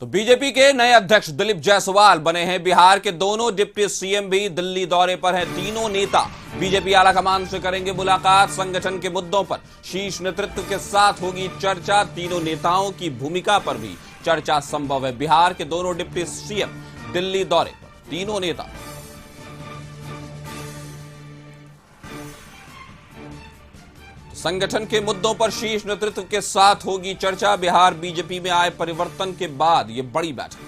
तो बीजेपी के नए अध्यक्ष दिलीप जायसवाल बने हैं। बिहार के दोनों डिप्टी सीएम भी दिल्ली दौरे पर हैं। तीनों नेता बीजेपी आलाकमान से करेंगे मुलाकात। संगठन के मुद्दों पर शीर्ष नेतृत्व के साथ होगी चर्चा। तीनों नेताओं की भूमिका पर भी चर्चा संभव है। बिहार के दोनों डिप्टी सीएम दिल्ली दौरे पर, तीनों नेता। संगठन के मुद्दों पर शीर्ष नेतृत्व के साथ होगी चर्चा। बिहार बीजेपी में आए परिवर्तन के बाद यह बड़ी बैठक।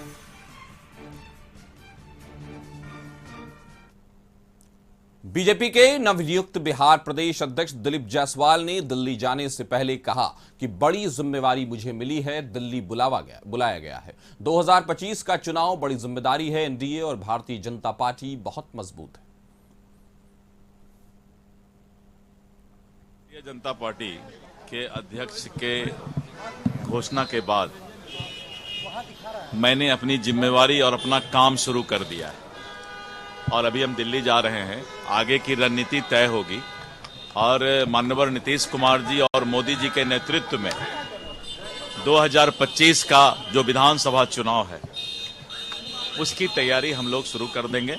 बीजेपी के नवनियुक्त बिहार प्रदेश अध्यक्ष दिलीप जायसवाल ने दिल्ली जाने से पहले कहा कि बड़ी जिम्मेवारी मुझे मिली है, दिल्ली बुलाया गया है। 2025 का चुनाव बड़ी जिम्मेदारी है। एनडीए और भारतीय जनता पार्टी बहुत मजबूत है। भारतीय जनता पार्टी के अध्यक्ष के घोषणा के बाद मैंने अपनी जिम्मेवारी और अपना काम शुरू कर दिया है और अभी हम दिल्ली जा रहे हैं। आगे की रणनीति तय होगी और माननीय नीतीश कुमार जी और मोदी जी के नेतृत्व में 2025 का जो विधानसभा चुनाव है उसकी तैयारी हम लोग शुरू कर देंगे।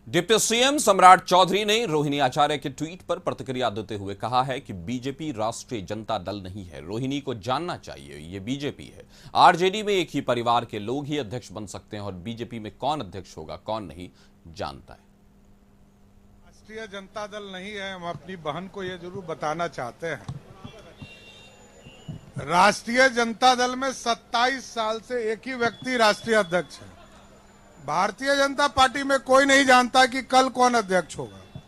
डिप्टी सीएम सम्राट चौधरी ने रोहिणी आचार्य के ट्वीट पर प्रतिक्रिया देते हुए कहा है कि बीजेपी राष्ट्रीय जनता दल नहीं है। रोहिणी को जानना चाहिए, ये बीजेपी है। आरजेडी में एक ही परिवार के लोग ही अध्यक्ष बन सकते हैं और बीजेपी में कौन अध्यक्ष होगा कौन नहीं जानता है। राष्ट्रीय जनता दल नहीं है। हम अपनी बहन को यह जरूर बताना चाहते हैं, राष्ट्रीय जनता दल में 27 साल से एक ही व्यक्ति राष्ट्रीय अध्यक्ष है। भारतीय जनता पार्टी में कोई नहीं जानता कि कल कौन अध्यक्ष होगा,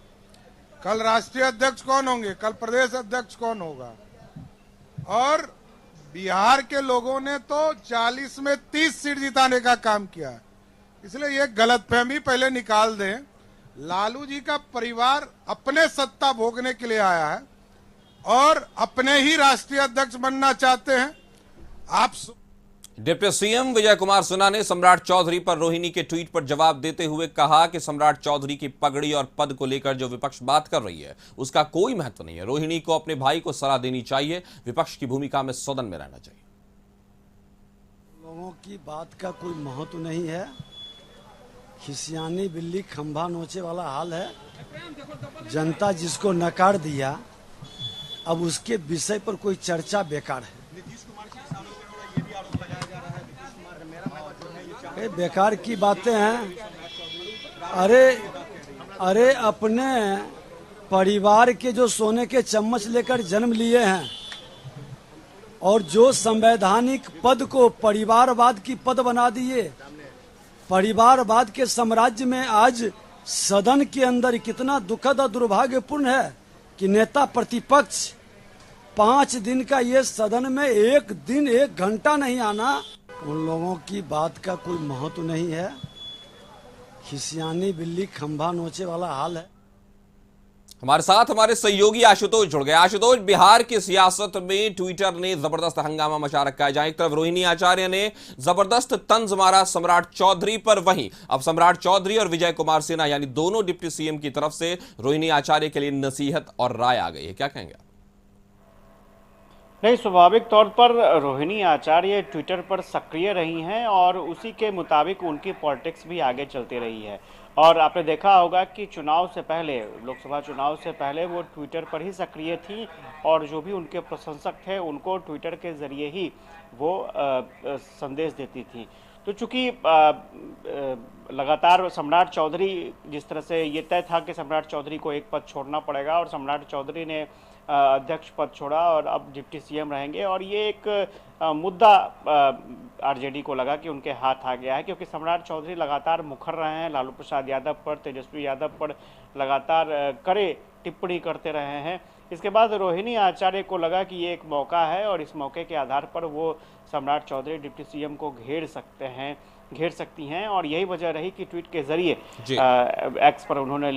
कल राष्ट्रीय अध्यक्ष कौन होंगे, कल प्रदेश अध्यक्ष कौन होगा। और बिहार के लोगों ने तो 40 में 30 सीट जिताने का काम किया है। इसलिए ये गलतफहमी पहले निकाल दें। लालू जी का परिवार अपने सत्ता भोगने के लिए आया है और अपने ही राष्ट्रीय अध्यक्ष बनना चाहते हैं। आप डिप्टी सीएम विजय कुमार सिन्हा ने सम्राट चौधरी पर रोहिणी के ट्वीट पर जवाब देते हुए कहा कि सम्राट चौधरी की पगड़ी और पद को लेकर जो विपक्ष बात कर रही है उसका कोई महत्व नहीं है। रोहिणी को अपने भाई को सलाह देनी चाहिए, विपक्ष की भूमिका में सदन में रहना चाहिए। लोगों की बात का कोई महत्व नहीं है। खिसियानी बिल्ली खंभा नोचे वाला हाल है। जनता जिसको नकार दिया अब उसके विषय पर कोई चर्चा बेकार है। बेकार की बातें हैं। अरे अपने परिवार के जो सोने के चम्मच लेकर जन्म लिए हैं और जो संवैधानिक पद को परिवारवाद की पद बना दिए, परिवारवाद के साम्राज्य में आज सदन के अंदर कितना दुखद और दुर्भाग्यपूर्ण है कि नेता प्रतिपक्ष 5 दिन का ये सदन में एक दिन 1 घंटा नहीं आना। उन लोगों की बात का कोई महत्व नहीं है। खिसियानी बिल्ली खंभा नोचे वाला हाल है। हमारे साथ हमारे सहयोगी आशुतोष जुड़ गए। आशुतोष, बिहार की सियासत में ट्विटर ने जबरदस्त हंगामा मचा रखा है। जहां एक तरफ रोहिणी आचार्य ने जबरदस्त तंज मारा सम्राट चौधरी पर, वहीं अब सम्राट चौधरी और विजय कुमार सिन्हा यानी दोनों डिप्टी सीएम की तरफ से रोहिणी आचार्य के लिए नसीहत और राय आ गई है। क्या कहेंगे? नहीं, स्वाभाविक तौर पर रोहिणी आचार्य ट्विटर पर सक्रिय रही हैं और उसी के मुताबिक उनकी पॉलिटिक्स भी आगे चलती रही है। और आपने देखा होगा कि चुनाव से पहले, लोकसभा चुनाव से पहले वो ट्विटर पर ही सक्रिय थी और जो भी उनके प्रशंसक थे उनको ट्विटर के जरिए ही वो संदेश देती थी। तो चूंकि लगातार सम्राट चौधरी, जिस तरह से ये तय था कि सम्राट चौधरी को एक पद छोड़ना पड़ेगा और सम्राट चौधरी ने अध्यक्ष पद छोड़ा और अब डिप्टी सीएम रहेंगे, और ये एक मुद्दा आरजेडी को लगा कि उनके हाथ आ गया है, क्योंकि सम्राट चौधरी लगातार मुखर रहे हैं लालू प्रसाद यादव पर, तेजस्वी यादव पर लगातार कड़े टिप्पणी करते रहे हैं। इसके बाद रोहिणी आचार्य को लगा कि ये एक मौका है और इस मौके के आधार पर वो सम्राट चौधरी डिप्टी सीएम को घेर सकती हैं, और यही वजह रही कि ट्वीट के जरिए एक्स पर उन्होंने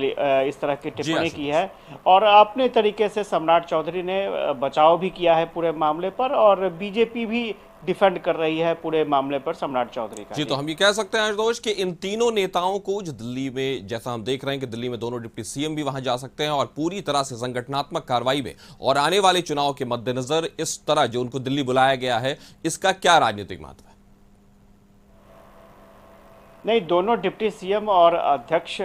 इस तरह की टिप्पणी की है। और अपने तरीके से सम्राट चौधरी ने बचाव भी किया है पूरे मामले पर और बीजेपी भी डिफेंड कर रही है पूरे मामले पर सम्राट चौधरी का। जी, तो हम ये कह सकते हैं आशुतोष कि इन तीनों नेताओं को जो दिल्ली में, जैसा हम देख रहे हैं कि दिल्ली में दोनों डिप्टी सीएम भी वहां जा सकते हैं और पूरी तरह से संगठनात्मक कार्रवाई में और आने वाले चुनाव के मद्देनजर इस तरह जो उनको दिल्ली बुलाया गया है, इसका क्या राजनीतिक महत्व है? नहीं, दोनों डिप्टी सीएम और अध्यक्ष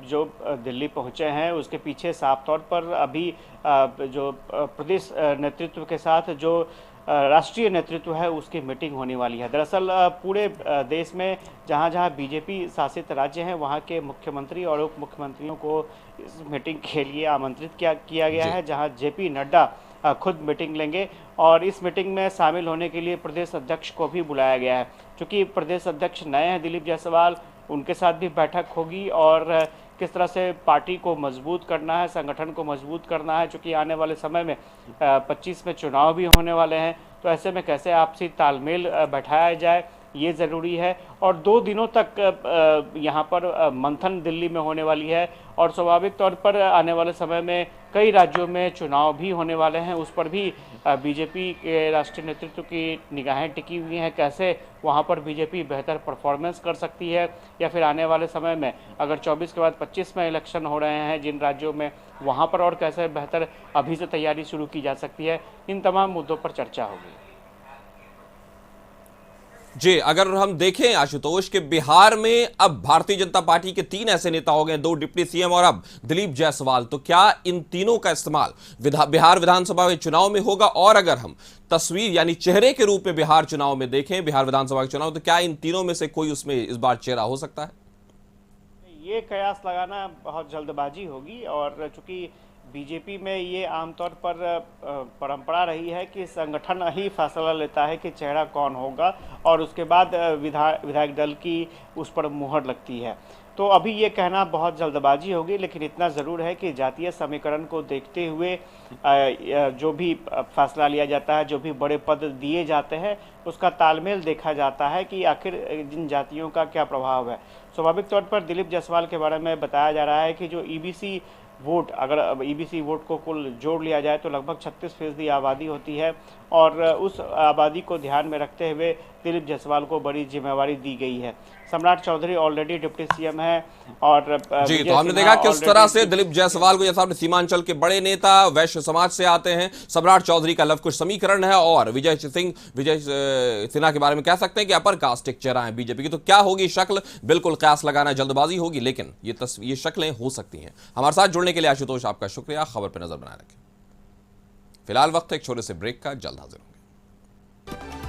जो दिल्ली पहुंचे हैं उसके पीछे साफ तौर पर अभी जो प्रदेश नेतृत्व के साथ जो राष्ट्रीय नेतृत्व है उसकी मीटिंग होने वाली है। दरअसल पूरे देश में जहां जहां बीजेपी शासित राज्य हैं वहां के मुख्यमंत्री और उप मुख्यमंत्रियों को इस मीटिंग के लिए आमंत्रित किया गया है, जहां जेपी नड्डा खुद मीटिंग लेंगे और इस मीटिंग में शामिल होने के लिए प्रदेश अध्यक्ष को भी बुलाया गया है। क्योंकि प्रदेश अध्यक्ष नए हैं दिलीप जायसवाल, उनके साथ भी बैठक होगी और किस तरह से पार्टी को मजबूत करना है, संगठन को मजबूत करना है। चूँकि आने वाले समय में 25 में चुनाव भी होने वाले हैं, तो ऐसे में कैसे आपसी तालमेल बैठाया जाए ये ज़रूरी है। और 2 दिनों तक यहाँ पर मंथन दिल्ली में होने वाली है और स्वाभाविक तौर पर आने वाले समय में कई राज्यों में चुनाव भी होने वाले हैं, उस पर भी बीजेपी के राष्ट्रीय नेतृत्व की निगाहें टिकी हुई हैं। कैसे वहाँ पर बीजेपी बेहतर परफॉर्मेंस कर सकती है या फिर आने वाले समय में अगर 24 के बाद 25 में इलेक्शन हो रहे हैं जिन राज्यों में, वहाँ पर और कैसे बेहतर अभी से तैयारी शुरू की जा सकती है, इन तमाम मुद्दों पर चर्चा होगी। जी, अगर हम देखें आशुतोष के बिहार में अब भारतीय जनता पार्टी के 3 ऐसे नेता हो गए, 2 डिप्टी सीएम और अब दिलीप जायसवाल, तो क्या इन तीनों का इस्तेमाल बिहार विधानसभा के चुनाव में होगा? और अगर हम तस्वीर यानी चेहरे के रूप में बिहार चुनाव में देखें, बिहार विधानसभा के चुनाव, तो क्या इन तीनों में से कोई उसमें इस बार चेहरा हो सकता है? ये कयास लगाना बहुत जल्दबाजी होगी और चूंकि बीजेपी में ये आमतौर पर परंपरा रही है कि संगठन ही फैसला लेता है कि चेहरा कौन होगा और उसके बाद विधायक दल की उस पर मुहर लगती है। तो अभी ये कहना बहुत जल्दबाजी होगी, लेकिन इतना ज़रूर है कि जातीय समीकरण को देखते हुए जो भी फैसला लिया जाता है, जो भी बड़े पद दिए जाते हैं, उसका तालमेल देखा जाता है कि आखिर जिन जातियों का क्या प्रभाव है। स्वाभाविक तौर पर दिलीप जायसवाल के बारे में बताया जा रहा है कि जो ईबीसी वोट, अगर ईबीसी वोट को कुल जोड़ लिया जाए तो लगभग 36% आबादी होती है और उस आबादी को ध्यान में रखते हुए दिलीप जायसवाल को बड़ी जिम्मेवारी दी गई है। सम्राट चौधरी ऑलरेडी डिप्टी सीएम है और जी, तो हमने देखा किस तरह से दिलीप जायसवाल को, जैसा आपने सीमांचल के बड़े नेता वैश्य समाज से आते हैं, सम्राट चौधरी का लवकुश समीकरण है और विजय सिन्हा के बारे में कह सकते हैं कि अपर कास्ट एक चेहरा है बीजेपी की। तो क्या होगी शक्ल, बिल्कुल कयास लगाना जल्दबाजी होगी, लेकिन ये शक्लें हो सकती हैं। हमारे साथ जुड़ने के लिए आशुतोष आपका शुक्रिया। खबर पर नजर बनाए रखें। फिलहाल वक्त एक छोटे से ब्रेक का, जल्द हाजिर होंगे।